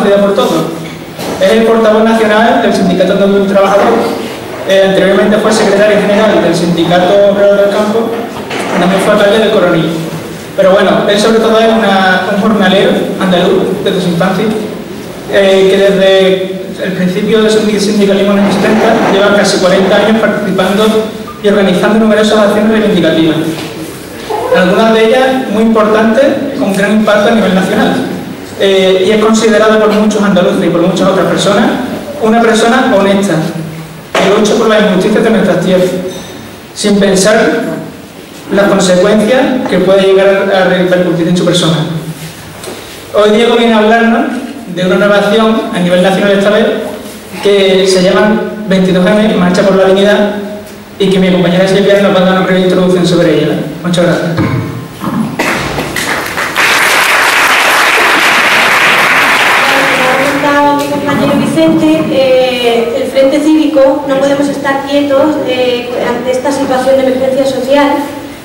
conocida por todos. Es el portavoz nacional del Sindicato Andaluz Trabajador. Anteriormente fue secretario general del Sindicato Obrero del Campo, también fue alcalde del Coronillo. Pero bueno, él sobre todo es un jornalero andaluz desde su infancia, que desde el principio de su sindicalismo en los 70 lleva casi 40 años participando y organizando numerosas acciones reivindicativas. Algunas de ellas muy importantes, con gran impacto a nivel nacional. Y es considerado por muchos andaluces y por muchas otras personas una persona honesta, que lucha por las injusticias de nuestras tierras, sin pensar las consecuencias que puede llegar a repercutir en su persona. Hoy Diego viene a hablarnos de una nueva acción a nivel nacional esta vez, que se llama 22M, Marcha por la Dignidad, y que mi compañera Silvia nos va a dar una breve introducción sobre ella. Muchas gracias. Mi compañero Vicente, el Frente Cívico no podemos estar quietos ante esta situación de emergencia social,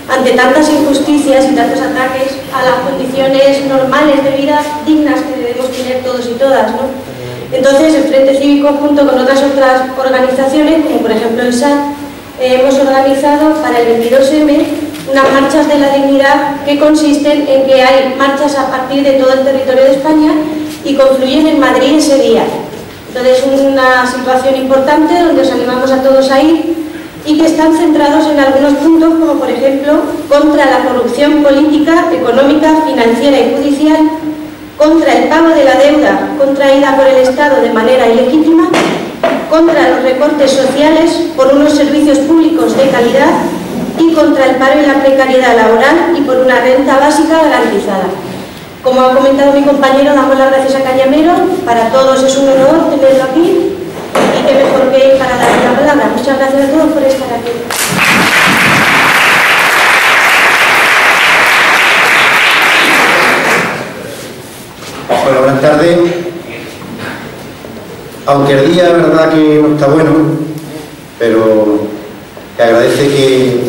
ante tantas injusticias y tantos ataques a las condiciones normales de vida dignas que debemos tener todos y todas, ¿no? Entonces el Frente Cívico, junto con otras organizaciones, como por ejemplo el SAT, hemos organizado para el 22M unas marchas de la dignidad que consisten en que hay marchas a partir de todo el territorio de España y confluyen en Madrid ese día. Entonces es una situación importante donde os animamos a todos a ir y que están centrados en algunos puntos, como por ejemplo contra la corrupción política, económica, financiera y judicial, contra el pago de la deuda contraída por el Estado de manera ilegítima, contra los recortes sociales por unos servicios públicos de calidad y contra el paro y la precariedad laboral y por una renta básica garantizada. Como ha comentado mi compañero, damos las gracias a Cañamero. Para todos es un honor tenerlo aquí y qué mejor que él para darle la palabra. Muchas gracias a todos por estar aquí. Bueno, buenas tardes. Aunque el día, verdad que no está bueno, pero te agradece que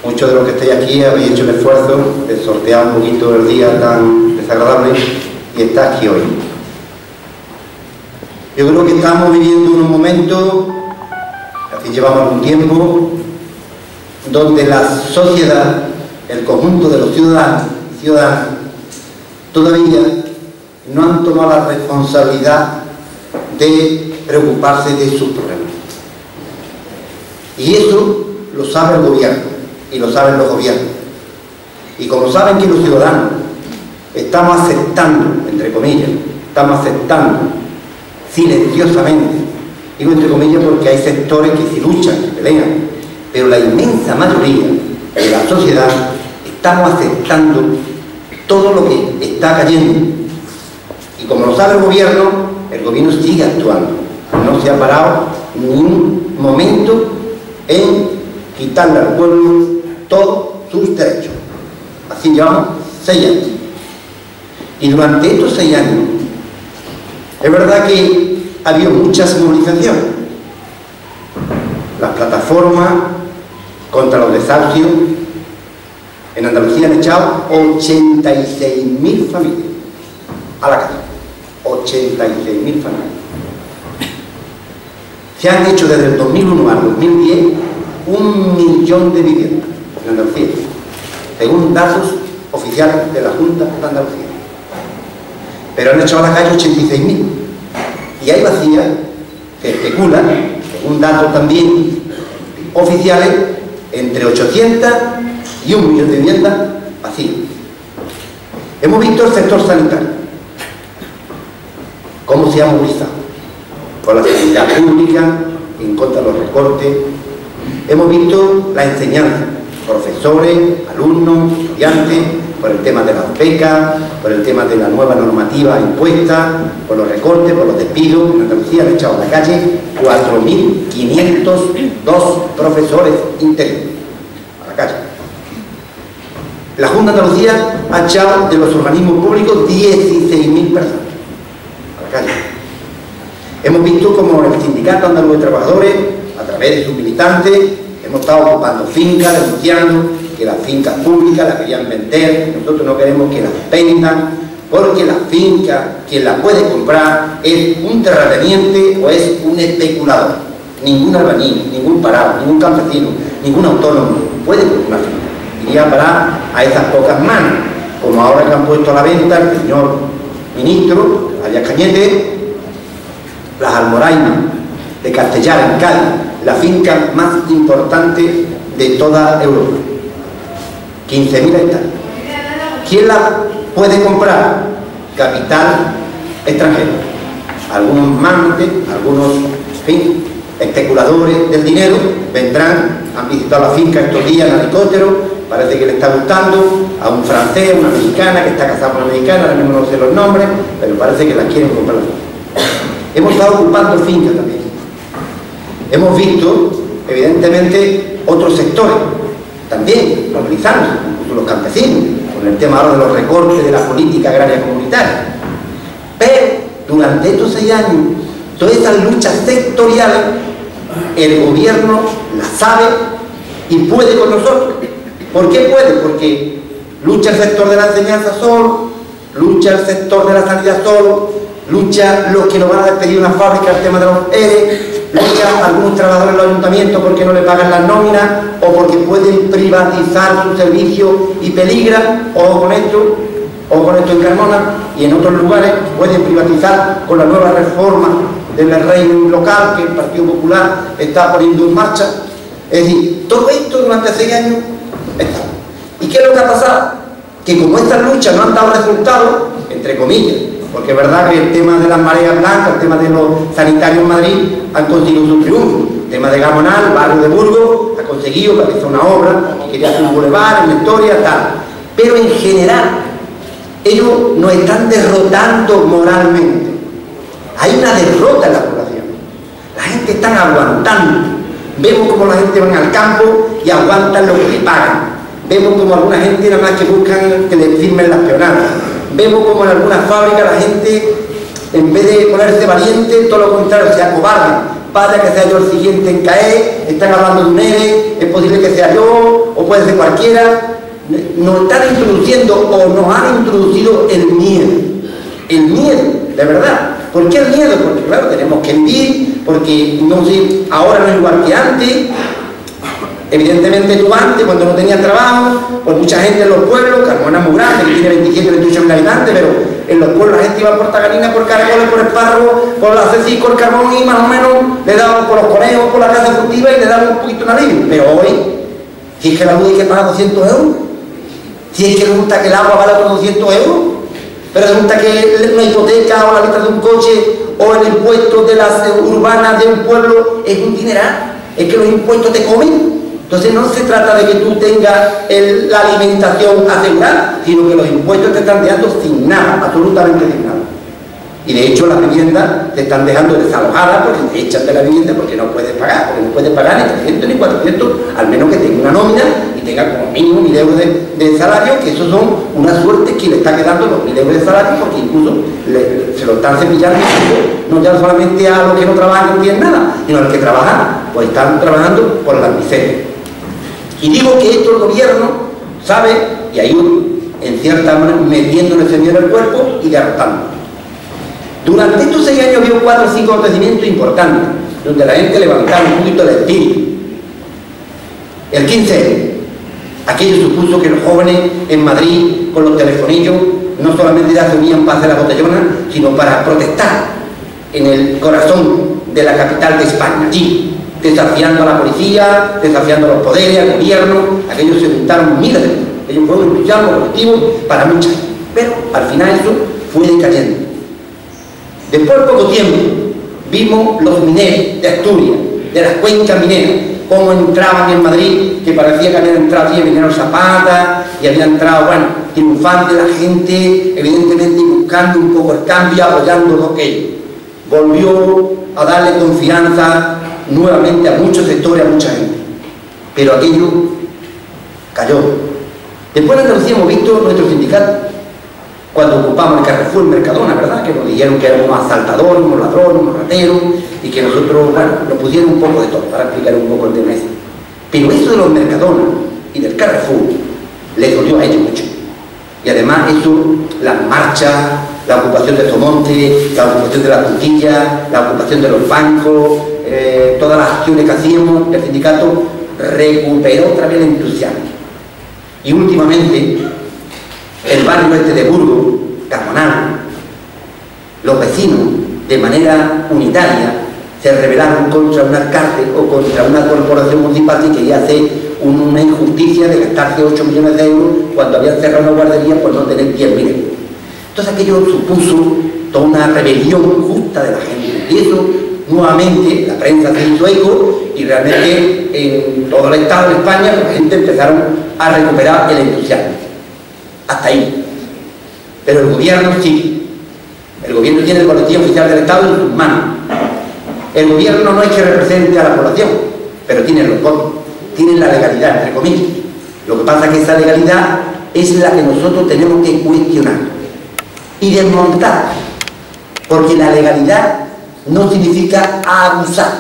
muchos de los que estáis aquí habéis hecho el esfuerzo de sortear un poquito el día tan desagradable y estar aquí hoy. Yo creo que estamos viviendo unos momentos, así llevamos algún tiempo, donde la sociedad, el conjunto de los ciudadanos y ciudadanas, todavía no han tomado la responsabilidad de preocuparse de sus problemas. Y eso lo sabe el gobierno y lo saben los gobiernos. Y como saben que los ciudadanos estamos aceptando, entre comillas, estamos aceptando silenciosamente, digo entre comillas porque hay sectores que sí luchan, que pelean, pero la inmensa mayoría de la sociedad estamos aceptando todo lo que está cayendo. Y como lo sabe el gobierno sigue actuando. No se ha parado ni un momento en quitarle al pueblo todos sus derechos. Así llevamos 6 años. Y durante estos 6 años, es verdad que ha habido muchas movilizaciones. Las plataformas contra los desahucios en Andalucía han echado 86.000 familias a la calle. 86.000 familias. Se han hecho desde el 2001 al 2010 1 millón de viviendas en Andalucía, según datos oficiales de la Junta de Andalucía. Pero han echado a la calle 86.000. Y hay vacías, se especula, según datos también oficiales, entre 800 y 1 millón de viviendas vacías. Hemos visto el sector sanitario, cómo se ha movilizado por la sanidad pública, en contra de los recortes. Hemos visto la enseñanza, profesores, alumnos, estudiantes, por el tema de las becas, por el tema de la nueva normativa impuesta, por los recortes, por los despidos. En Andalucía han echado a la calle 4.502 profesores interinos a la calle. La Junta de Andalucía ha echado de los organismos públicos 16.000 personas a la calle. Hemos visto como el Sindicato Andaluz de Trabajadores, a través de sus militantes, hemos estado ocupando fincas, denunciando que las fincas públicas las querían vender. Nosotros no queremos que las vendan porque la finca, quien la puede comprar, es un terrateniente o es un especulador. Ningún albañil, ningún parado, ningún campesino, ningún autónomo puede comprar una finca. Iría a parar a esas pocas manos, como ahora que han puesto a la venta el señor ministro, alias Cañete, las Almoraimas de Castellar, en Cádiz, la finca más importante de toda Europa. 15.000 hectáreas. ¿Quién la puede comprar? Capital extranjero. Algunos mantes, algunos, en fin, especuladores del dinero vendrán, han visitado la finca estos días en helicóptero, parece que le está gustando a un francés, una mexicana que está casada con una mexicana, ahora mismo no sé los nombres, pero parece que la quieren comprar. Hemos estado ocupando fincas también. Hemos visto, evidentemente, otros sectores también movilizándose, incluso los campesinos, con el tema ahora de los recortes de la política agraria comunitaria. Pero durante estos 6 años, todas esas luchas sectoriales, el gobierno las sabe y puede con nosotros. ¿Por qué puede? Porque lucha el sector de la enseñanza solo, lucha el sector de la sanidad solo, lucha los que nos van a despedir una fábrica, el tema de los ERE, luchan algunos trabajadores del ayuntamiento porque no le pagan las nóminas o porque pueden privatizar su servicio y peligran, o con esto en Carmona y en otros lugares pueden privatizar con la nueva reforma del régimen local que el Partido Popular está poniendo en marcha. Es decir, todo esto durante 6 años está. ¿Y qué es lo que ha pasado? Que como estas luchas no han dado resultados, entre comillas, porque es verdad que el tema de las mareas blancas, el tema de los sanitarios en Madrid han conseguido su triunfo. El tema de Gamonal, el barrio de Burgos, ha conseguido que hizo una obra, quería hacer un bulevar, una historia, tal. Pero en general, ellos nos están derrotando moralmente. Hay una derrota en la población. La gente está aguantando. Vemos como la gente va al campo y aguantan lo que le pagan. Vemos como alguna gente nada más que buscan que le firmen las peonadas. Vemos como en algunas fábricas la gente, en vez de ponerse valiente, todo lo contrario, se acobardan. Vaya que sea yo el siguiente en caer, están hablando de un ERE, es posible que sea yo, o puede ser cualquiera. Nos están introduciendo, o nos han introducido el miedo, de verdad. ¿Por qué el miedo? Porque claro, tenemos que vivir, porque no sé, ahora no es igual que antes. Evidentemente tú antes, cuando no tenías trabajo, pues mucha gente en los pueblos, Carmona es muy grande, que tiene 27, 28 mil habitantes, pero en los pueblos la gente iba por Tagarina, por Caracoles, por Espárrago, por la Ceci, por Carmón, y más o menos le daban por los conejos, por la casa furtiva y le daban un poquito de alivio. Pero hoy, si es que la luz hay que pagar 200 euros, si es que resulta que el agua vale por 200 euros, pero resulta que una hipoteca o la letra de un coche o el impuesto de las urbanas de un pueblo es un dineral, es que los impuestos te comen. Entonces no se trata de que tú tengas la alimentación asegurada, sino que los impuestos te están dejando sin nada, absolutamente sin nada. Y de hecho las viviendas te están dejando desalojadas porque te echan de la vivienda porque no puedes pagar, porque no puedes pagar ni 300 ni 400, al menos que tenga una nómina y tenga como mínimo 1.000 euros de salario, que eso son una suerte que le está quedando los 1.000 euros de salario, porque incluso se lo están cepillando, no ya solamente a los que no trabajan y no tienen nada, sino a los que trabajan, pues están trabajando por las miserias. Y digo que esto el gobierno sabe, y ahí en cierta manera metiéndole ese miedo al cuerpo y derrotando. Durante estos 6 años vio 4 o 5 acontecimientos importantes, donde la gente levantaba un poquito el espíritu. El 15, aquello supuso que los jóvenes en Madrid, con los telefonillos, no solamente ya se unían para hacer la botellona, sino para protestar en el corazón de la capital de España, allí, desafiando a la policía, desafiando a los poderes, al gobierno. Aquellos se juntaron miles de personas. Ellos fueron un entusiasmo colectivo para mucha gente. Pero al final eso fue decayendo. Después de poco tiempo vimos los mineros de Asturias, de las cuencas mineras, cómo entraban en Madrid, que parecía que habían entrado allí, vinieron Zapata, y había entrado, bueno, triunfante la gente, evidentemente buscando un poco el cambio, apoyando lo que ellos. Volvió a darle confianza nuevamente a muchos sectores, a mucha gente. Pero aquello cayó. Después en Andalucía hemos visto nuestro sindicato, cuando ocupamos el Carrefour, el Mercadona, ¿verdad? Que nos dijeron que éramos asaltadores, unos ladrones, unos rateros, y que nosotros, bueno, nos pusieron un poco de todo, para explicar un poco el tema ese. Pero eso de los Mercadona y del Carrefour les dolió a ellos mucho. Y además eso, las marchas, la ocupación de Somonte, la ocupación de la Puntilla, la ocupación de los bancos, todas las acciones que hacíamos, el sindicato recuperó otra vez el entusiasmo. Y últimamente, el barrio este de Burgos, Camonal, los vecinos, de manera unitaria, se rebelaron contra un alcalde o contra una corporación municipal que quería hacer una injusticia de gastarse 8 millones de euros cuando habían cerrado una guardería por no tener 10.000 euros. Entonces aquello supuso toda una rebelión justa de la gente. Y eso, nuevamente, la prensa se hizo eco y realmente en todo el Estado de España la gente empezaron a recuperar el entusiasmo. Hasta ahí. Pero el gobierno sí. El gobierno tiene el boletín oficial del Estado en sus manos. El gobierno no es que represente a la población, pero tiene los votos, tiene la legalidad, entre comillas. Lo que pasa es que esa legalidad es la que nosotros tenemos que cuestionar y desmontar, porque la legalidad no significa abusar.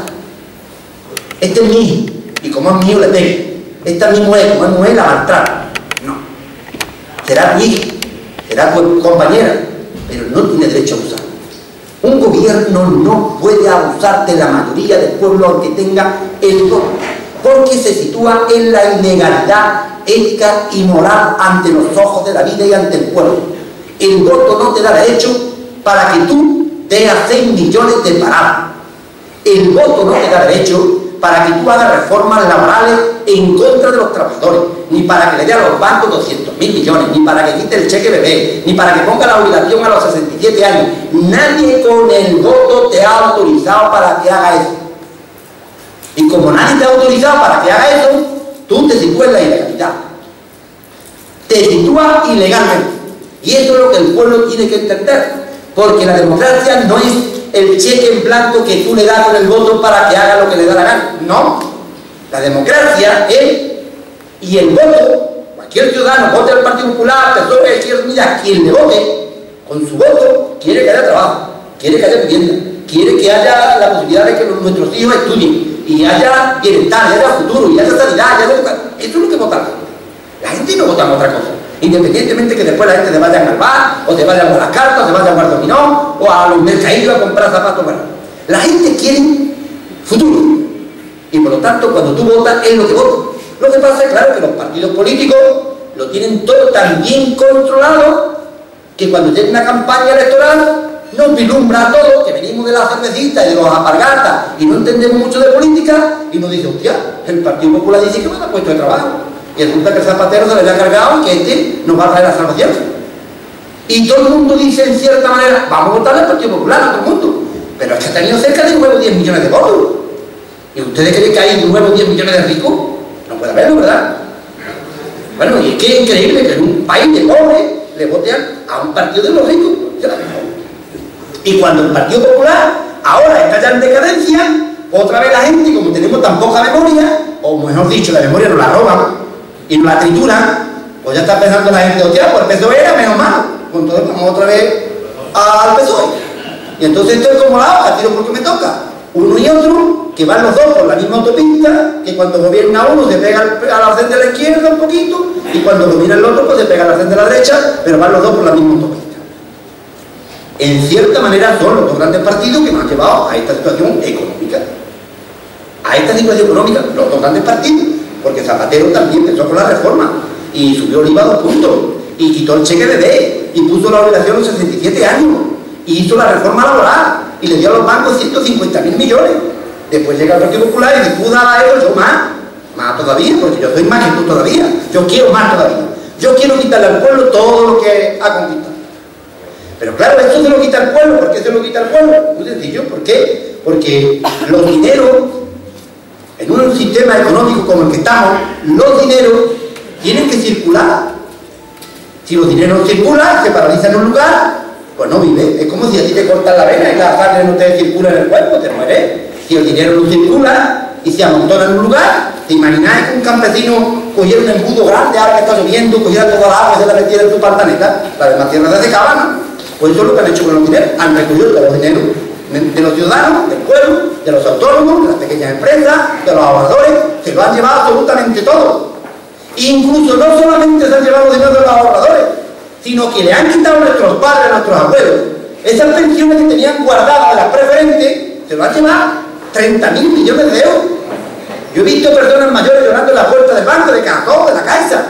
Este es mío, y como es mío le pego. Esta es mi mujer, como es mujer la maltrato. No. Será tu hija, será tu compañera, pero no tiene derecho a abusar. Un gobierno no puede abusar de la mayoría del pueblo aunque tenga el voto, porque se sitúa en la ilegalidad ética y moral ante los ojos de la vida y ante el pueblo. El voto no te da derecho para que tú des a 6 millones de parados. El voto no te da derecho para que tú hagas reformas laborales en contra de los trabajadores, ni para que le dé a los bancos 200.000 millones, ni para que quite el cheque bebé, ni para que ponga la jubilación a los 67 años. Nadie con el voto te ha autorizado para que haga eso. Y como nadie te ha autorizado para que haga eso, tú te sitúas en la ilegalidad. Te sitúas ilegalmente. Y eso es lo que el pueblo tiene que entender, porque la democracia no es el cheque en blanco que tú le das con el voto para que haga lo que le da la gana. No. La democracia es, y el voto, cualquier ciudadano, vote al Partido Popular, PSOE, Izquierda Unida, quien le vote, con su voto, quiere que haya trabajo, quiere que haya vivienda, quiere que haya la posibilidad de que nuestros hijos estudien, y haya bienestar, y haya futuro, y haya sanidad, y haya educación. Eso es lo que vota la gente. La gente no vota en otra cosa. Independientemente que después la gente se vaya al bar, o se vaya a jugar las cartas, o se vaya a jugar dominó, o a los mercadillos a comprar zapatos baratos. La gente quiere futuro. Y por lo tanto, cuando tú votas, es lo que votas. Lo que pasa es, claro, que los partidos políticos lo tienen todo tan bien controlado que cuando llega una campaña electoral nos vislumbra a todos que venimos de la cervecita y de los alpargatas y no entendemos mucho de política y nos dice, hostia, el Partido Popular dice que me da puesto de trabajo. Y resulta que el Zapatero se le había cargado y que este nos va a traer la salvación. Y todo el mundo dice, en cierta manera, vamos a votar al Partido Popular, a todo el mundo. Pero es que ha tenido cerca de nuevos 10 millones de votos. ¿Y ustedes creen que hay nuevos 10 millones de ricos? No puede haberlo, ¿verdad? Bueno, y es que es increíble que en un país de pobres le voten a un partido de los ricos. Y cuando el Partido Popular ahora está ya en decadencia, otra vez la gente, como tenemos tan poca memoria, o mejor dicho, la memoria nos la roban y nos la trituran, pues ya está pensando la gente, hostia, pues el PSOE era menos malo, pues entonces vamos otra vez al PSOE. Y entonces estoy como la hoja, tiro porque me toca. Uno y otro, que van los dos por la misma autopista, que cuando gobierna uno se pega a la arcén de la izquierda un poquito, y cuando gobierna el otro pues se pega a la arcén de la derecha, pero van los dos por la misma autopista. En cierta manera son los dos grandes partidos que nos han llevado a esta situación económica. A esta situación económica, los dos grandes partidos, porque Zapatero también empezó con la reforma y subió el IVA a 2 puntos y quitó el cheque bebé y puso la obligación a los 67 años y hizo la reforma laboral y le dio a los bancos 150.000 millones. Después llega el Partido Popular y dice, tú daba a ellos, yo más todavía, porque yo soy más que tú todavía, yo quiero más todavía, yo quiero quitarle al pueblo todo lo que ha conquistado. Pero claro, esto se lo quita al pueblo. ¿Por qué se lo quita al pueblo? Muy sencillo. ¿Por qué? Porque los dineros, en un sistema económico como el que estamos, los dineros tienen que circular. Si los dineros no circulan, se paralizan en un lugar, pues no vive. Es como si a ti te cortan la vena y la sangre no te circula en el cuerpo, te mueres. Si el dinero no circula y se amontona en un lugar, ¿te imagináis que un campesino cogiera un embudo grande, ahora que está lloviendo, cogiera toda la agua y se la metiera en su pantaneta? La demás tierra se secaba, ¿no? Pues eso es lo que han hecho con los dineros, han recogido todos los dineros de los ciudadanos, del pueblo, de los autónomos, de las pequeñas empresas, de los ahorradores, se lo han llevado absolutamente todo. Incluso no solamente se han llevado los dineros de los ahorradores, sino que le han quitado a nuestros padres, a nuestros abuelos, esas pensiones que tenían guardadas de las preferentes, se lo han llevado 30.000 millones de euros. Yo he visto personas mayores llorando en la puerta del banco, de Cajón, de la Caixa,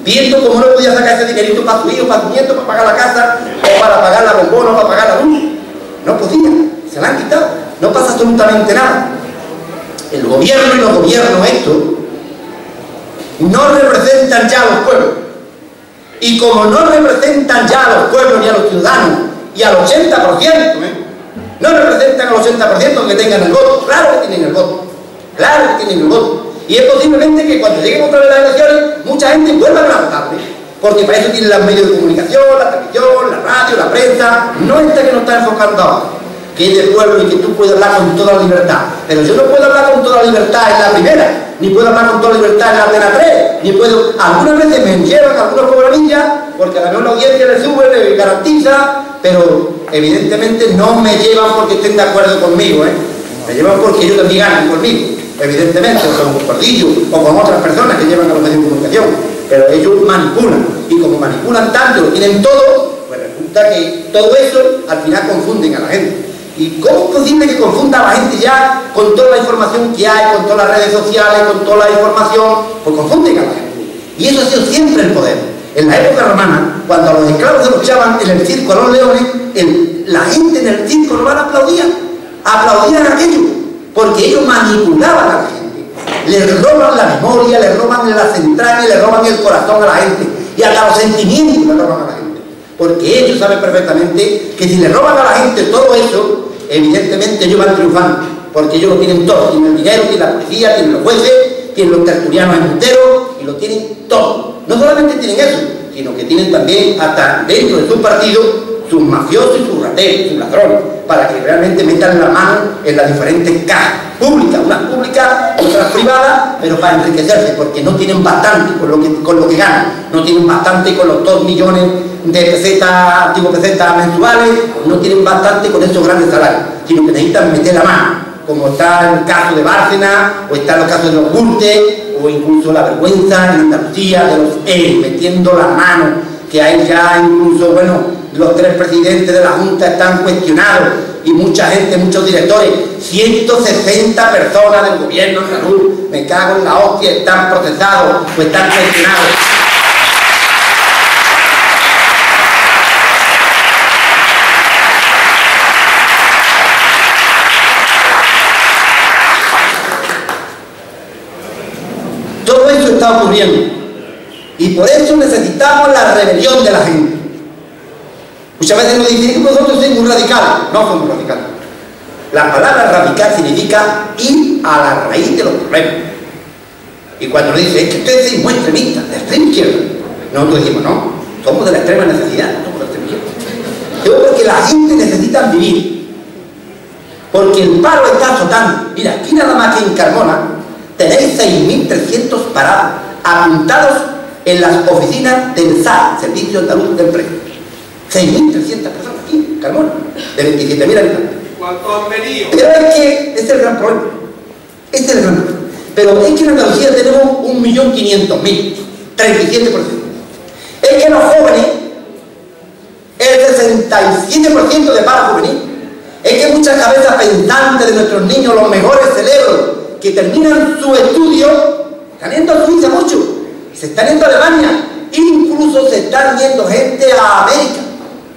viendo cómo no podía sacar ese dinerito para su hijo, para su nieto, para pagar la casa, o para pagar la bombona, o para pagar la luz. No podía, se la han quitado, no pasa absolutamente nada. El gobierno y los gobiernos estos no representan ya a los pueblos. Y como no representan ya a los pueblos ni a los ciudadanos, y al 80%, no representan al 80% aunque tengan el voto, claro que tienen el voto, claro que tienen el voto. Y es posiblemente que cuando lleguen otra vez las elecciones, mucha gente vuelva a votarle, porque para eso tienen los medios de comunicación, la televisión, la radio, la prensa, no esta que nos está enfocando ahora, que es del pueblo y que tú puedes hablar con toda libertad. Pero yo no puedo hablar con toda libertad en la primera, ni puedo hablar con toda libertad en la antena 3, ni puedo... Algunas veces me llevan algunos programillas, porque a la mejor la audiencia le sube, le garantiza, pero evidentemente no me llevan porque estén de acuerdo conmigo, me llevan porque ellos también ganan conmigo, evidentemente, o con Cordillo, o con otras personas que llevan a los medios de comunicación, pero ellos manipulan, y como manipulan tanto, lo tienen todo, pues resulta que todo eso al final confunden a la gente. ¿Y cómo es posible que confunda a la gente ya con toda la información que hay, con todas las redes sociales, con toda la información? Pues confunden a la gente. Y eso ha sido siempre el poder. En la época romana, cuando a los esclavos se los echaban en el circo a los leones, la gente en el circo romano aplaudían aquello, porque ellos manipulaban a la gente. Les roban la memoria, les roban las entrañas, les roban el corazón a la gente, y hasta los sentimientos les roban a la gente. Porque ellos saben perfectamente que si le roban a la gente todo eso, evidentemente ellos van triunfando, porque ellos lo tienen todo, tienen el dinero, tienen la policía, tienen los jueces, tienen los tertulianos enteros, y lo tienen todo. No solamente tienen eso, sino que tienen también hasta dentro de su partido sus mafiosos y sus rateros, sus ladrones, para que realmente metan la mano en las diferentes cajas públicas, unas públicas, otras privadas, pero para enriquecerse, porque no tienen bastante con lo que ganan, no tienen bastante con los 2 millones de pesetas, antiguos pesetas mensuales, no tienen bastante con esos grandes salarios, sino que necesitan meter la mano, como está en el caso de Bárcena, o está en los casos de los Gürtel, o incluso la vergüenza en Andalucía de los metiendo la mano, que hay ya incluso, bueno, los 3 presidentes de la Junta están cuestionados, y mucha gente, muchos directores, 160 personas del gobierno andaluz, me cago en la hostia, están procesados o están cuestionados. Todo eso está ocurriendo, y por eso necesitamos la rebelión de la gente. Muchas veces nos dicen que nosotros somos muy radicales. No somos radicales. La palabra radical significa ir a la raíz de los problemas. Y cuando nos dicen, es que ustedes son muy extremistas, de extrema izquierda, nosotros decimos, no, somos de la extrema necesidad, no somos de la extrema izquierda. Yo porque la gente necesita vivir, porque el paro está azotando. Mira, aquí nada más que en Carmona tenéis 6.300 parados apuntados en las oficinas del SAE, Servicio Andaluz de Empleo. 6.300 personas aquí en Carmona, de 27.000 habitantes. ¿Cuánto han venido? Pero es que este es el gran problema. Este es el gran problema. Pero es que en Andalucía tenemos 1.500.000, 37%. Es que los jóvenes, el 67% de paro juvenil. Es que muchas cabezas pensantes de nuestros niños, los mejores cerebros, que terminan su estudio, están yendo a Suiza mucho, se están yendo a Alemania, incluso se están yendo gente a América.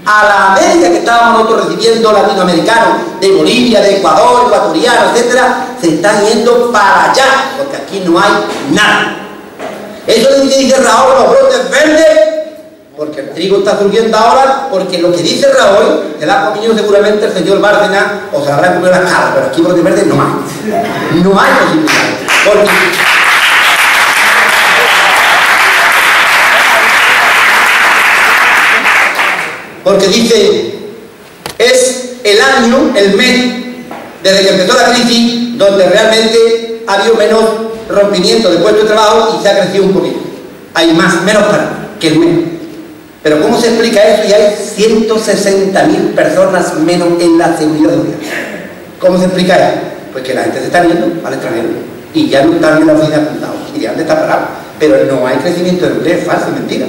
A la América que estábamos nosotros recibiendo latinoamericanos, de Bolivia, de Ecuador, ecuatorianos, etcétera, se están yendo para allá, porque aquí no hay nada. Eso es lo que dice Rajoy, los brotes verdes, porque el trigo está surgiendo ahora, porque lo que dice Rajoy se la ha comido seguramente el señor Bárcena, o se la habrá comido las caras, pero aquí brotes verdes no hay. No hay posibilidad. Porque dice, es el año, el mes, desde que empezó la crisis, donde realmente ha habido menos rompimiento de puestos de trabajo y se ha crecido un poquito. Hay menos para que el mes. Pero ¿cómo se explica eso? Y hay 160.000 personas menos en la seguridad social. ¿Cómo se explica eso? Pues que la gente se está yendo al extranjero y ya no están en la oficina apuntados y ya han de estar parados. Pero no hay crecimiento de empleo, es falso, es mentira.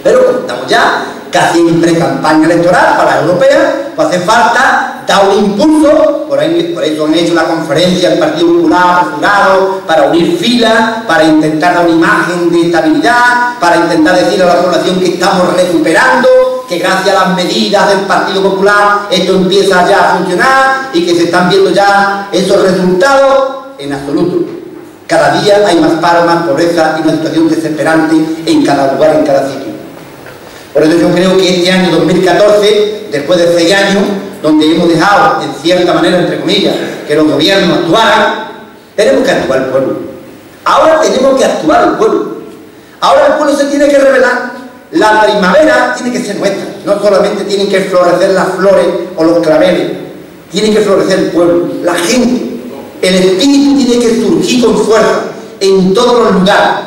Pero como estamos ya casi en pre-campaña electoral para la europea, pues hace falta dar un impulso, por eso han hecho la conferencia del Partido Popular apresurado, para unir filas, para intentar dar una imagen de estabilidad, para intentar decir a la población que estamos recuperando, que gracias a las medidas del Partido Popular esto empieza ya a funcionar y que se están viendo ya esos resultados. En absoluto. Cada día hay más paro, más pobreza y una situación desesperante en cada lugar, en cada sitio. Por eso yo creo que este año 2014, después de 6 años, donde hemos dejado, en cierta manera, entre comillas, que los gobiernos actuaran, tenemos que actuar el pueblo. Ahora tenemos que actuar el pueblo. Ahora el pueblo se tiene que revelar. La primavera tiene que ser nuestra. No solamente tienen que florecer las flores o los claveles, tiene que florecer el pueblo, la gente. El espíritu tiene que surgir con fuerza en todos los lugares.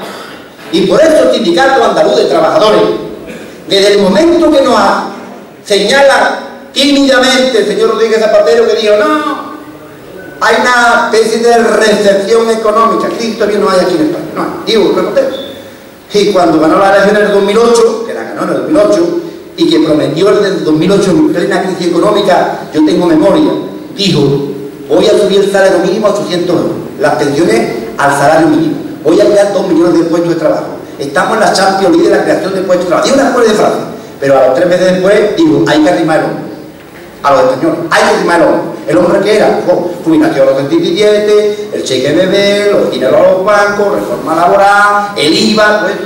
Y por eso el Sindicato Andaluz de Trabajadores, desde el momento que nos señala tímidamente el señor Rodríguez Zapatero, que dijo, no, hay una especie de recesión económica, aquí todavía no hay aquí en España, no, digo, y cuando ganó la elección en el 2008, que la ganó en el 2008, y que prometió desde el 2008 en plena crisis económica, yo tengo memoria, dijo, voy a subir el salario mínimo a 800 euros, las pensiones al salario mínimo, voy a crear 2 millones de puestos de trabajo, estamos en la Champions League de la creación de puestos de trabajo, y una escuela de frase, pero a los 3 meses después, digo, hay que arrimar el hombro, a los españoles, hay que arrimar el hombro. El hombre que era, jubilación a los 77, el cheque bebé, los dineros a los bancos, reforma laboral, el IVA, todo eso.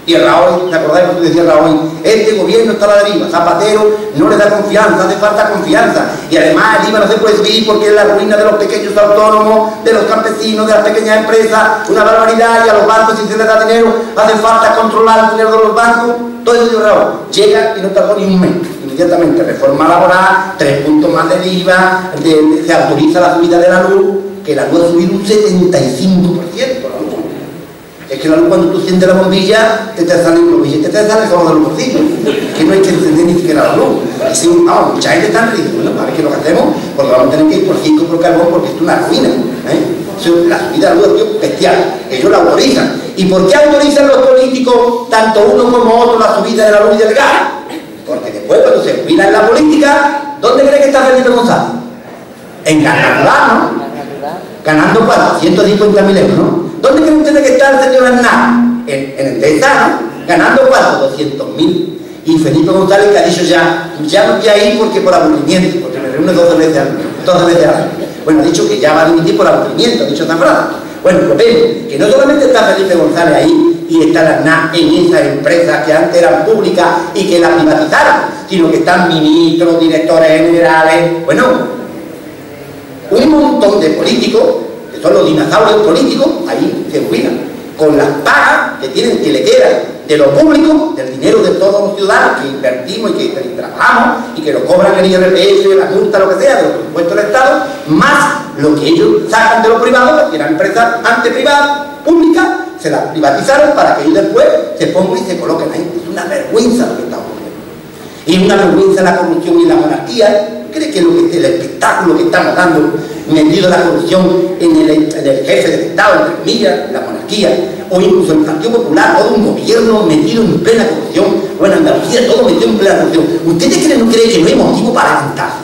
Y el Rajoy, ¿te acordáis cuando decía Rajoy? Este gobierno está a la deriva, Zapatero no le da confianza, hace falta confianza. Y además el IVA no se puede subir porque es la ruina de los pequeños autónomos, de los campesinos, de las pequeñas empresas, una barbaridad, y a los bancos si se les da dinero, hace falta controlar el dinero de los bancos. Todo eso, Rajoy, llega y no tardó ni un mes. Inmediatamente, reforma laboral, 3 puntos más del IVA, se autoriza la subida de la luz, que la luz ha subido un 75%, la luz. Es que la luz, cuando tú enciendes la bombilla, te salen los billetes, te salen solo de los bolsillos. Es que no hay que encender ni siquiera la luz. Así, vamos, mucha gente está riendo. Bueno, a ver qué es lo que hacemos, porque vamos a tener que ir por 5 por carbón, porque esto es una ruina. La subida de la luz es bestial. Ellos la autorizan. ¿Y por qué autorizan los políticos, tanto uno como otro, la subida de la luz y del gas? Porque después, cuando se jubilan en la política, ¿dónde cree que está Felipe González? En Canadá, ¿no? Ganando, ¿cuánto? 150.000 euros, ¿no? ¿Dónde creen ustedes que está el señor Aznar? En Endesa, ¿no? Ganando, ¿cuánto? 200.000. Y Felipe González, que ha dicho ya no voy a ir porque por aburrimiento, porque me reúne 12 veces al año. Bueno, ha dicho que ya va a dimitir por aburrimiento, ha dicho esa frase. Bueno, pues vemos que no solamente está Felipe González ahí y está el Aznar en esas empresas que antes eran públicas y que las privatizaron, sino que están ministros, directores generales, bueno, un montón de políticos, que son los dinosaurios políticos, ahí se jubilan, con las pagas que tienen, que le quedan de lo público, del dinero de todos los ciudadanos que invertimos y que trabajamos y que lo cobran el IRPF, la multa, lo que sea, de los impuestos del Estado, más lo que ellos sacan de lo privado, que eran empresas antes privadas, públicas, se las privatizaron para que ellos después se pongan y se coloquen ahí. Es una vergüenza lo que está ocurriendo. Y una vergüenza la corrupción y la monarquía. ¿Cree que el espectáculo que estamos dando, metido la corrupción en el jefe del Estado, entre comillas, la monarquía, o incluso el Partido Popular, todo un gobierno metido en plena corrupción, o en Andalucía todo metido en plena corrupción? ¿Ustedes no creen que no hay motivo para levantarse?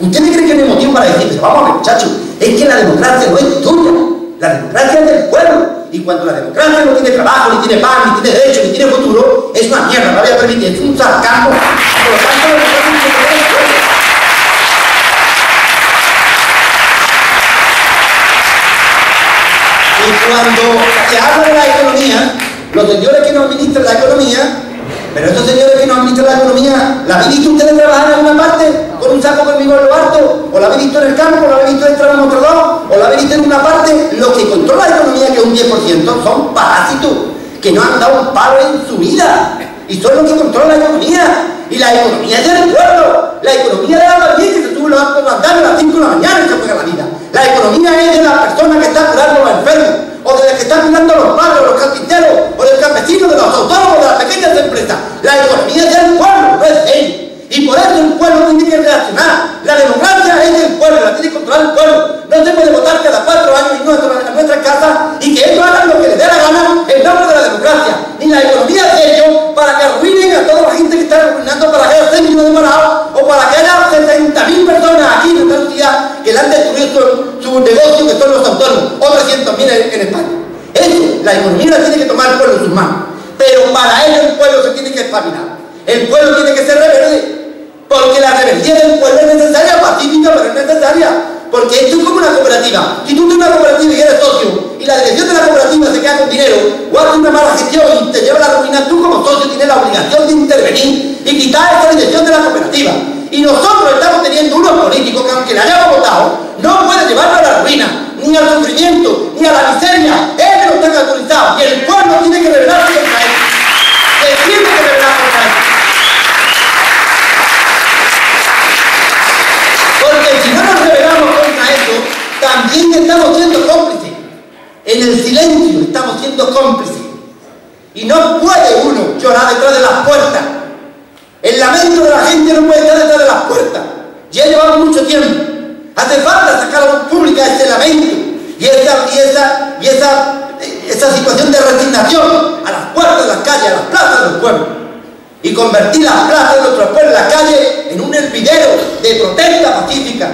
¿Ustedes creen que no hay motivo para decir, pero vamos a ver, muchachos, es que la democracia no es tuya, la democracia es del pueblo? Y cuando la democracia no tiene trabajo, ni tiene paz, ni tiene derecho, ni tiene futuro, es una mierda, no voy a permitir, es un sarcasmo. Por lo tanto, la democracia no tiene derecho. Y cuando se habla de la economía, los señores que nos administran la economía, pero estos señores que nos administran la economía, ¿la habéis visto ustedes trabajar en alguna parte con un saco de hormigón en lo alto? ¿O la habéis visto en el campo? ¿O la habéis visto dentro de un mostrador? ¿O la habéis visto en una parte? Los que controlan la economía, que es un 10%, son parásitos, que no han dado un palo en su vida. Y son los que controlan la economía. Y la economía es del pueblo. La economía de la valiente que se sube los altos andamios a las 5 de la mañana y se juega la vida. La economía es de la persona que está curando a los enfermos, o de la que está cuidando a los padres, los carpinteros, o del campesino, de los autónomos, de las pequeñas empresas. La economía es del pueblo, no es de ellos. Y por eso el pueblo tiene que reaccionar. La democracia es del pueblo, la tiene que controlar el pueblo. No se puede votar cada 4 años en nuestra casa y que ellos hagan lo que les dé la gana en nombre de la democracia. Ni la economía es de ellos para que arruinen a su negocio, que son los autónomos, o 300.000 en España. Eso, la economía la tiene que tomar el pueblo en sus manos. Pero para ello el pueblo se tiene que espabilar. El pueblo tiene que ser rebelde. Porque la rebeldía del pueblo es necesaria, pacífica, pero es necesaria. Porque esto es como una cooperativa. Si tú tienes una cooperativa y eres socio, y la dirección de la cooperativa se queda con dinero, o hace una mala gestión y te lleva a la ruina, tú como socio tienes la obligación de intervenir y quitar esa dirección de la cooperativa. Y nosotros estamos teniendo unos políticos que, aunque le hayamos votado, no pueden llevarlo a la ruina, ni al sufrimiento, ni a la miseria. Ellos no están autorizados. Y el pueblo tiene que rebelarse contra eso. Se tiene que rebelar contra eso. Porque si no nos rebelamos contra eso, también estamos siendo cómplices. En el silencio estamos siendo cómplices. Y no puede uno llorar detrás de las puertas. El lamento de la gente no puede estar detrás de las puertas. Ya llevamos mucho tiempo. Hace falta sacar a la pública ese lamento y esa situación de resignación a las puertas de las calles, a las plazas de los pueblos. Y convertir las plazas de nuestros pueblos, la calle, en un hervidero de protesta pacífica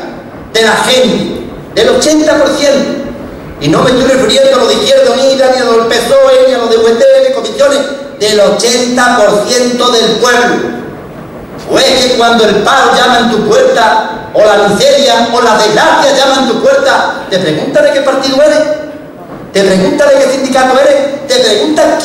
de la gente, del 80%. Y no me estoy refiriendo a lo de Izquierda Unida, ni a lo del PSOE, ni a lo de UET, ni comisiones, del 80% del pueblo. O es que cuando el paro llama en tu puerta, o la miseria, o la desgracia llama en tu puerta, te pregunta de qué partido eres, te pregunta de qué sindicato eres, te pregunta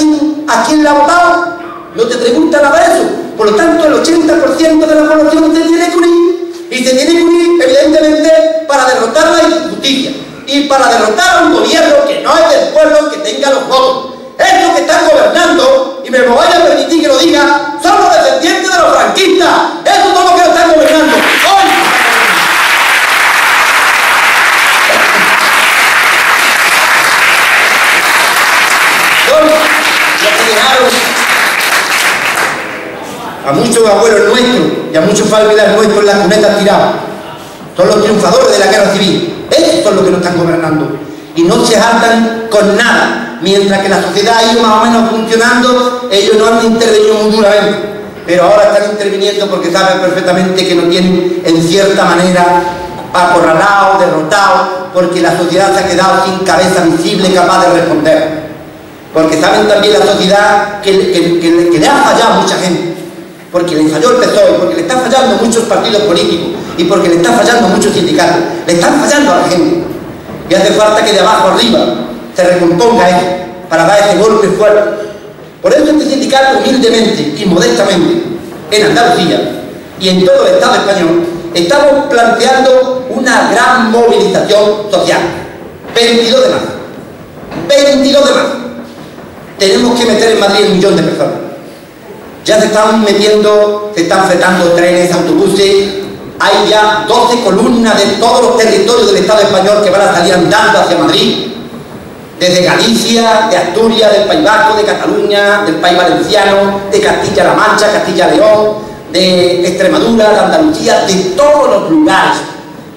a quién le ha votado, no te pregunta nada de eso. Por lo tanto, el 80% de la población se tiene que unir, y se tiene que unir, evidentemente, para derrotar la injusticia, y para derrotar a un gobierno que no es del pueblo, que tenga los votos. Estos que están gobernando, y me vaya a permitir que lo diga, son los descendientes de los franquistas. Esos son los que lo están gobernando hoy. Son los que dejaron a muchos abuelos nuestros y a muchos familiares nuestros en las cunetas tirados. Son los triunfadores de la guerra civil. Esos son los que nos están gobernando. Y no se hartan con nada. Mientras que la sociedad ha ido más o menos funcionando, ellos no han intervenido muy duramente. Pero ahora están interviniendo porque saben perfectamente que nos tienen en cierta manera acorralados, derrotados, porque la sociedad se ha quedado sin cabeza visible capaz de responder. Porque saben también la sociedad que le ha fallado a mucha gente. Porque le falló el PSOE, porque le están fallando muchos partidos políticos y porque le están fallando muchos sindicatos. Le están fallando a la gente. Y hace falta que de abajo arriba se recomponga eso, para dar ese golpe fuerte. Por eso este sindicato, humildemente y modestamente, en Andalucía y en todo el Estado español, estamos planteando una gran movilización social. 22 de marzo. 22 de marzo. Tenemos que meter en Madrid 1 millón de personas. Ya se están metiendo, se están fletando trenes, autobuses. Hay ya 12 columnas de todos los territorios del Estado español que van a salir andando hacia Madrid. Desde Galicia, de Asturias, del País Vasco, de Cataluña, del País Valenciano, de Castilla-La Mancha, Castilla-León, de Extremadura, de Andalucía, de todos los lugares.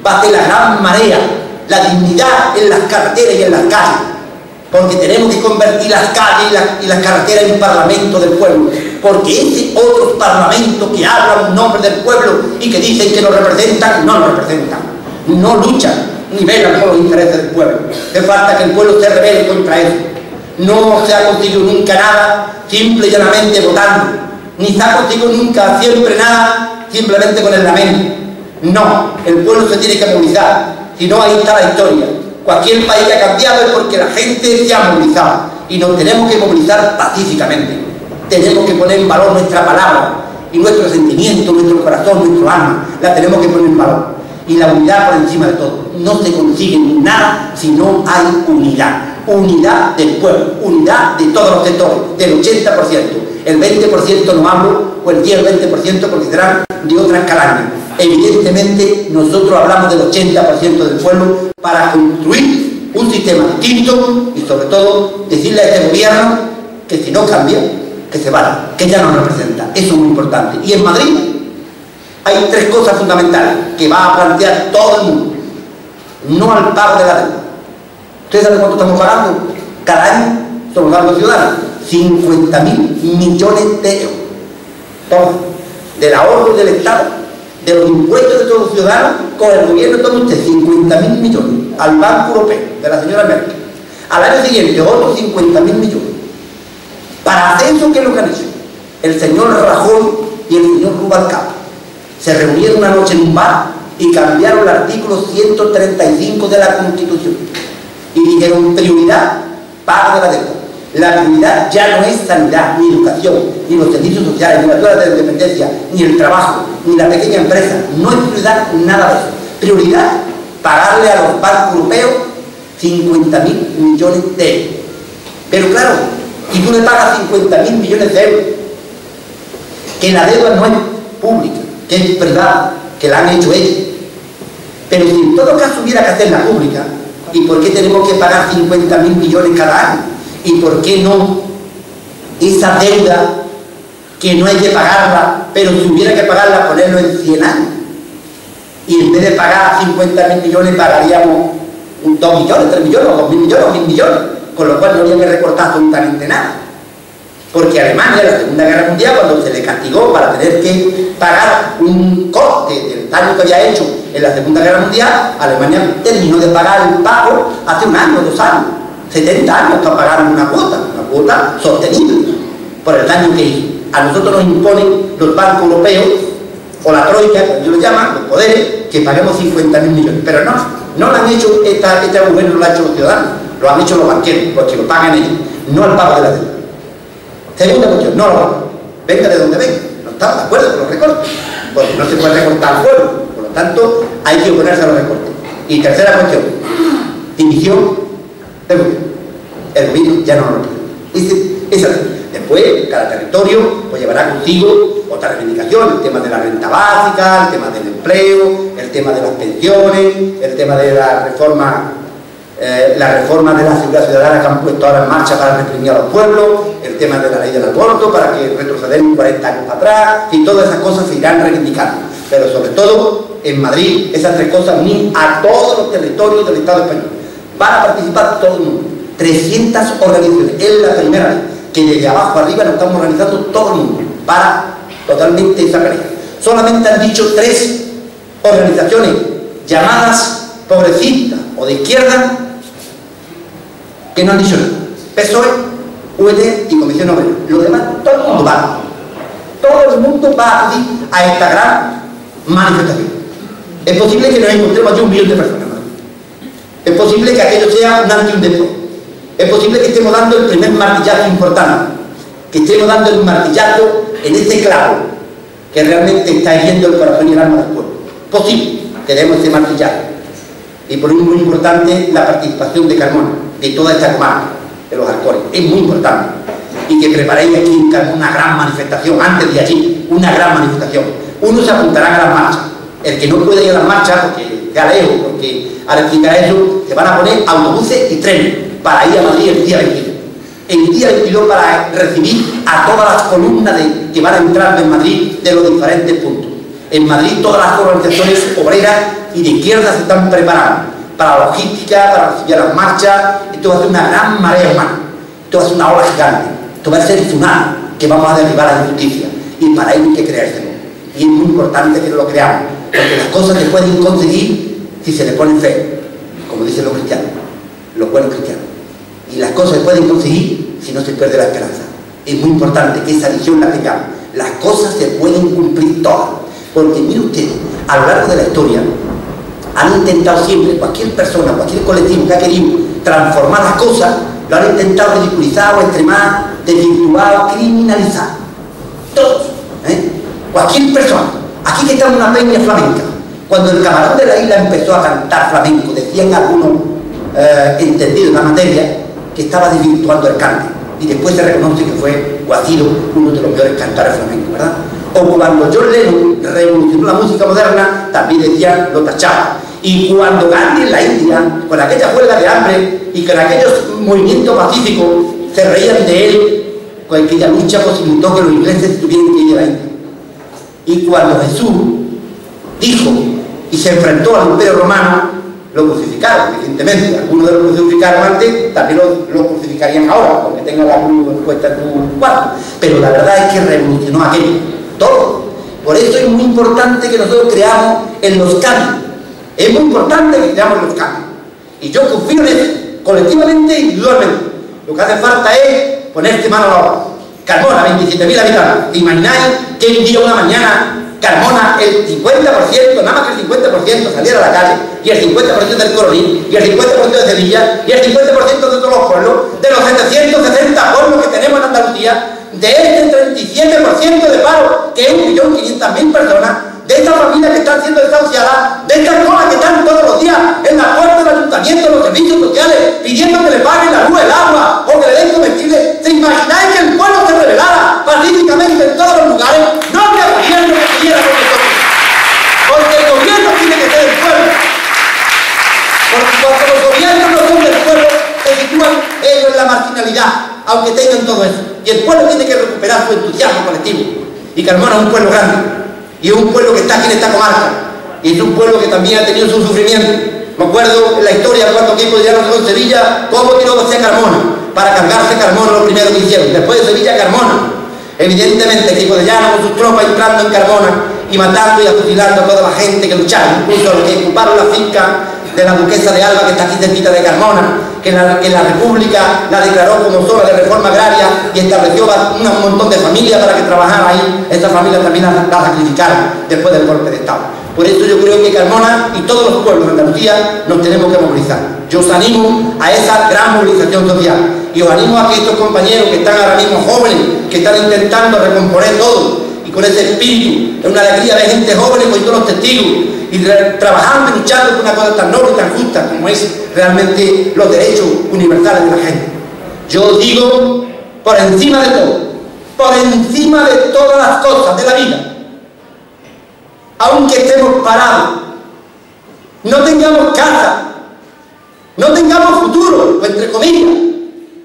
Va a ser la gran marea, la dignidad en las carreteras y en las calles. Porque tenemos que convertir las calles y las carreteras en parlamento del pueblo. Porque ese otro parlamento que habla en nombre del pueblo y que dicen que lo representan, no lo representan. No luchan ni velan por los intereses del pueblo. Hace falta que el pueblo se rebele contra eso. No se ha conseguido nunca nada simple y llanamente votando. Ni se ha conseguido nunca siempre nada simplemente con el lamento. No, el pueblo se tiene que movilizar. Si no, ahí está la historia. Cualquier país que ha cambiado es porque la gente se ha movilizado. Y nos tenemos que movilizar pacíficamente. Tenemos que poner en valor nuestra palabra y nuestro sentimiento, nuestro corazón, nuestro alma. La tenemos que poner en valor. Y la unidad por encima de todo. No se consigue nada si no hay unidad. Unidad del pueblo, unidad de todos los sectores, del 80%. El 20% no hablo, o el 10 o el 20% porque serán de otras calañas. Evidentemente nosotros hablamos del 80% del pueblo para construir un sistema distinto y sobre todo decirle a este gobierno que si no cambia, que se vaya, que ya no representa. Eso es muy importante. Y en Madrid hay 3 cosas fundamentales que va a plantear todo el mundo. No al pago de la deuda. ¿Ustedes saben cuánto estamos pagando? Cada año somos los ciudadanos 50.000 millones de euros. Toma, del ahorro del Estado, de los impuestos de todos los ciudadanos, con el gobierno toma usted 50.000 millones al Banco Europeo de la señora Merkel. Al año siguiente otros 50.000 millones. Para hacer eso, ¿qué es lo que han hecho? El señor Rajoy y el señor Rubalcaba se reunieron una noche en un bar y cambiaron el artículo 135 de la Constitución y dijeron: prioridad, pago de la deuda. La prioridad ya no es sanidad, ni educación, ni los servicios sociales, ni la ayuda de la dependencia, ni el trabajo, ni la pequeña empresa. No es prioridad nada de eso. Prioridad, pagarle a los bancos europeos 50.000 millones de euros. Pero claro, si tú le pagas 50.000 millones de euros, que la deuda no es pública, que es privada, que la han hecho ellos, pero si en todo caso hubiera que hacerla pública, ¿y por qué tenemos que pagar 50.000 millones cada año? ¿Y por qué no esa deuda que no hay que pagarla, pero si hubiera que pagarla, ponerlo en 100 años? Y en vez de pagar 50.000 millones, pagaríamos 2 millones, 3 millones, o 2.000 millones, o 1.000 millones, con lo cual no habría que recortar absolutamente nada. Porque Alemania, en la Segunda Guerra Mundial, cuando se le castigó para tener que pagar un corte del daño que había hecho en la Segunda Guerra Mundial, Alemania terminó de pagar el pago hace 1 año, 2 años, 70 años para pagar una cuota sostenible por el daño que hizo. A nosotros nos imponen los bancos europeos, o la troika, como ellos lo llaman, los poderes, que paguemos 50.000 millones. Pero no lo han hecho, este gobierno no lo han hecho los ciudadanos, lo han hecho los banqueros, porque lo pagan ellos, no el pago de la deuda. Segunda cuestión, no lo pagan. Venga de donde venga, no estamos de acuerdo con los recortes, porque no se puede recortar al pueblo, por lo tanto hay que oponerse a los recortes. Y tercera cuestión, división del gobierno. El gobierno ya no lo representa. Después, cada territorio pues llevará consigo otra reivindicación, el tema de la renta básica, el tema del empleo, el tema de las pensiones, el tema de la reforma de la seguridad ciudadana que han puesto ahora en marcha para reprimir a los pueblos, el tema de la ley del aborto para que retroceder 40 años para atrás, y todas esas cosas se irán reivindicando. Pero sobre todo, en Madrid, esas 3 cosas unen a todos los territorios del Estado español. Van a participar todo el mundo, 300 organizaciones, es la primera vez que desde abajo arriba nos estamos organizando todo el mundo para totalmente esa tarea. Solamente han dicho 3 organizaciones llamadas progresistas o de izquierda que no han dicho nada: PSOE, UED y Comisión Obrera. Los demás, todo el mundo va. Todo el mundo va a acudir a esta gran manifestación. Es posible que nos encontremos aquí 1 millón de personas. Es posible que aquello sea un antes y un después. Es posible que estemos dando el primer martillazo importante, que estemos dando el martillazo en ese clavo que realmente está hiriendo el corazón y el alma del pueblo. Posible que demos ese martillazo. Y por eso es muy importante la participación de Carmona, de toda esta comarca, de los Alcores. Es muy importante. Y que preparéis aquí en Carmona una gran manifestación, antes de allí, una gran manifestación. Unos se apuntarán a las marchas. El que no puede ir a las marchas, porque sea lejos, porque al explicar eso, se van a poner autobuses y trenes para ir a Madrid el día 22. El día 22 para recibir a todas las columnas que van a entrar en Madrid de los diferentes puntos. En Madrid todas las organizaciones obreras y de izquierda se están preparando para la logística, para recibir a las marchas. Esto va a ser una gran marea humana, esto va a ser una ola gigante, esto va a ser el tsunami que vamos a derribar a la injusticia, y para ello hay que creérselo. Y es muy importante que lo creamos, porque las cosas se pueden conseguir si se le pone fe, como dicen los cristianos, los buenos cristianos. Y las cosas se pueden conseguir si no se pierde la esperanza. Es muy importante que esa visión la tengamos. Las cosas se pueden cumplir todas. Porque mire usted, a lo largo de la historia han intentado siempre, cualquier persona, cualquier colectivo que ha querido transformar las cosas, lo han intentado ridiculizar o extremar, desvirtuar o criminalizar. Todos. Cualquier persona. Aquí que está en una peña flamenca. Cuando el camarón de la isla empezó a cantar flamenco, decían algunos entendidos en la materia que estaba desvirtuando el cante, y después se reconoce que fue Guajiro uno de los peores cantores flamencos, ¿verdad? O cuando John Lennon revolucionó la música moderna, también decían, lo tachaban. Y cuando Gandhi en la India, con aquella huelga de hambre y con aquellos movimientos pacíficos, se reían de él, con aquella lucha posibilitó que los ingleses tuvieran que ir a la India. Y cuando Jesús dijo y se enfrentó al Imperio Romano, lo crucificaron, evidentemente. Algunos de los que crucificaron antes también lo crucificarían ahora, porque tengan la cruz puesta en tu cuarto. Pero la verdad es que revolucionó aquello, todo. Por eso es muy importante que nosotros creamos en los cambios. Es muy importante que creamos en los cambios. Y yo confío en eso, colectivamente e individualmente. Lo que hace falta es ponerse mano a la obra. Carmona, 27.000 habitantes. ¿Te imagináis que un día, una mañana, Carmona, el 50%, nada más que el 50% saliera a la calle, y el 50% del Coronil, y el 50% de Sevilla, y el 50% de todos los pueblos, de los 760 pueblos que tenemos en Andalucía, de este 37% de paro, que es 1.500.000 personas, de estas familias que están siendo desahuciadas, de estas cosas que están todos los días en la puerta del ayuntamiento, en los servicios sociales, pidiendo que le paguen la luz, el agua, o que le den comestibles. ¿Se imagináis que el pueblo se rebelara pacíficamente en todos los lugares? No habría gobierno que pudiera con nosotros. Porque el gobierno tiene que ser del pueblo. Porque cuando los gobiernos no son del pueblo, se sitúan ellos en la marginalidad, aunque tengan todo eso. Y el pueblo tiene que recuperar su entusiasmo colectivo. Y Carmona es un pueblo grande. Y es un pueblo que está aquí en esta comarca. Y es un pueblo que también ha tenido su sufrimiento. Me acuerdo en la historia cuando Kiko de Llano en Sevilla, cómo tiró hacia Carmona, para cargarse Carmona lo primero que hicieron. Después de Sevilla, Carmona. Evidentemente, Kiko de Llano con sus tropas entrando en Carmona y matando y fusilando a toda la gente que luchaba, incluso a los que ocuparon la finca de la duquesa de Alba, que está aquí cerquita de Carmona, que la República la declaró como zona de reforma agraria y estableció un montón de familias para que trabajaran ahí. Esas familias también las sacrificaron después del golpe de Estado. Por eso yo creo que Carmona y todos los pueblos de Andalucía nos tenemos que movilizar. Yo os animo a esa gran movilización social y os animo a que estos compañeros que están ahora mismo jóvenes, que están intentando recomponer todo y con ese espíritu, es una alegría de gente joven con todos los testigos y trabajando y luchando por una cosa tan noble y tan justa como es realmente los derechos universales de la gente. Yo os digo, por encima de todo, por encima de todas las cosas de la vida, aunque estemos parados, no tengamos casa, no tengamos futuro, o entre comillas,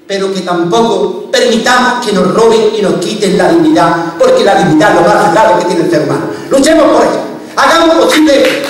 pero que tampoco permitamos que nos roben y nos quiten la dignidad, porque la dignidad es lo más sagrado que tiene el ser humano. Luchemos por eso, hagamos posible